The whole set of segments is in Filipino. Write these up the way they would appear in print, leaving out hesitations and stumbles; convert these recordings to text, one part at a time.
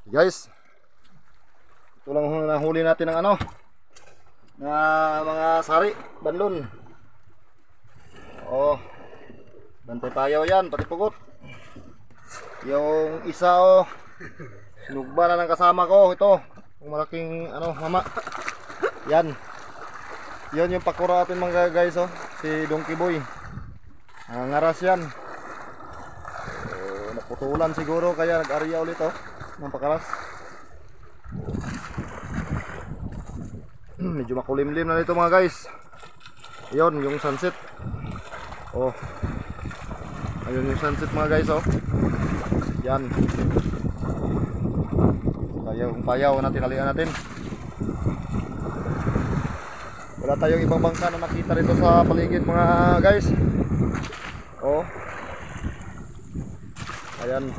Guys, ito lang nahuli natin ng ano, na mga sari, banlon. Oh, bantay payaw yan, pati pugot. Yung isa sinugba na ng kasama ko, ito yung malaking ano, mama. Yan, yan yung pakura natin mga guys, si Donkey Boy. Nangaras yan. Naputulan siguro kaya nag-arya ulit ng pakaras. Medyo makulimlim na nito mga guys. Ayun yung sunset. Ayun yung sunset mga guys. Yan. Kaya yung payaw natin, alian natin. Wala tayong ibang bangka na nakita rito sa paligid mga guys. Ayan.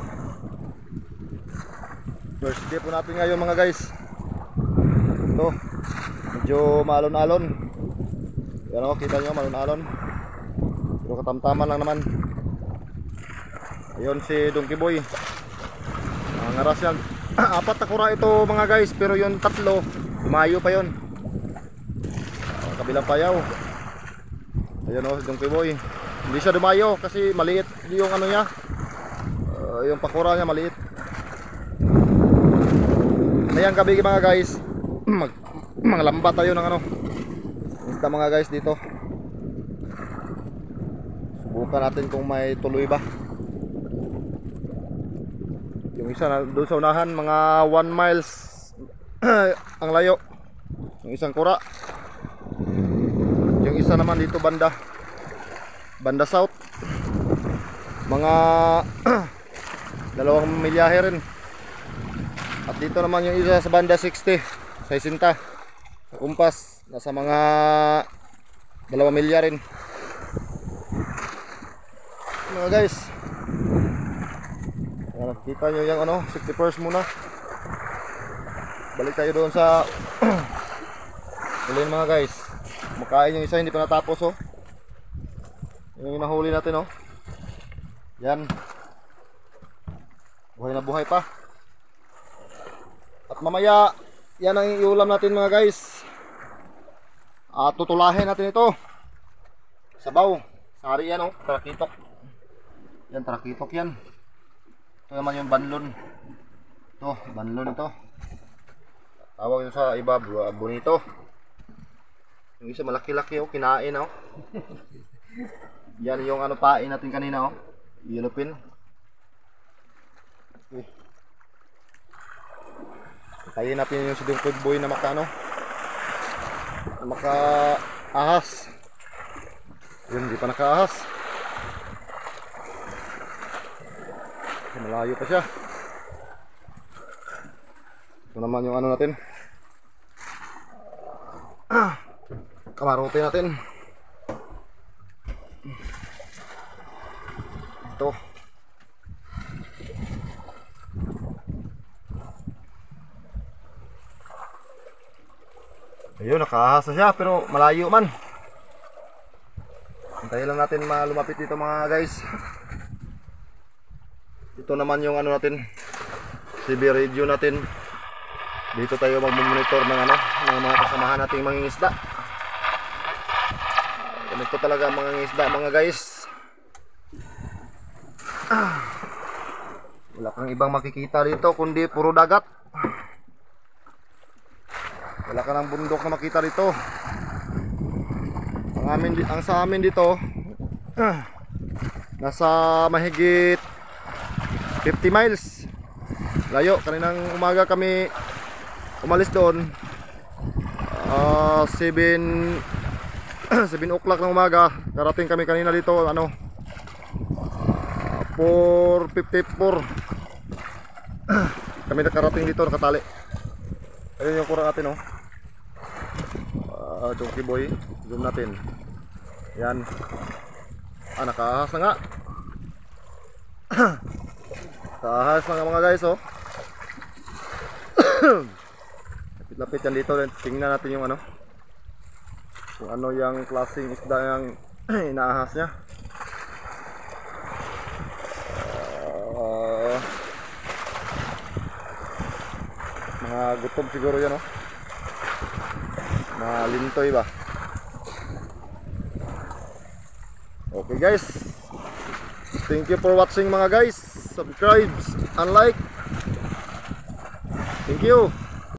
First day po natin ngayon mga guys. Ito, medyo maalon-alon. Yan kita nyo, maalon-alon. Pero katamtaman lang naman. Ayun si Donkey Boy. Nangaras yan. Apat na kura ito mga guys, pero yung tatlo lumayo pa yun. Kabilang payaw. Ayun si Donkey Boy. Hindi siya dumayo kasi maliit yung ano niya. Yung pakura niya maliit. Mayang gabi mga guys, mga lamba tayo ng ano, isda mga guys dito. Subukan natin kung may tuloy ba. Yung isa na doon sa unahan, mga 1 miles ang layo. Yung isang kura. Yung isa naman dito banda south, mga 2 milyahe rin. At dito naman yung isa sa banda 60 sa isinta. Sa kumpas nasa mga 2 milya rin mga guys. Kita nyo yung ano, 60% muna. Balik tayo doon sa ulin mga guys. Makain yung isa hindi pa natapos yung nahuli natin yan. Buhay na buhay pa. At mamaya yan ang iulam natin mga guys. Tutulahin natin ito. Sabaw. Sari yan tarakitok. Yan tarakitok yan. Ito naman yung banlon. Ito, banlon ito. Tawag ito sa iba bonito. Yung isa malaki-laki kinain Yan yung ano pain natin kanina Yellowfin. Tayin natin yung si Donkey Boy na maka-ahas. Yun, hindi pa naka-ahas. Malayo pa siya. Ito naman yung ano natin, kamarote natin. Ito. Ayun, nakaahas na siya pero malayo man. Hintayin lang natin lumapit dito mga guys. Ito naman yung ano natin, CB radio natin. Dito tayo mag-monitor ng mga kasamahan nating mangingisda. Ganito talaga ang mangingisda mga guys. Wala kang ibang makikita dito kundi puro dagat. Wala ka ng bundok na makita dito. Ang sa amin dito nasa mahigit 50 miles layo. Kaninang umaga kami umalis doon, 7 o'clock ng umaga. Karating kami kanina dito 4:54 kami nakarating dito, nakatali. Ayun yung kurang natin Donkey Boy, zoom natin. Yan, nakaahas na nga. Nakaahas na nga mga guys lapit yan dito. Tingnan natin yung kung ano yung klaseng isda yung inaahas niya. Gutom siguro yan, oh. Lintoy ba? Okay guys, thank you for watching mga guys. Subscribe and like. Thank you.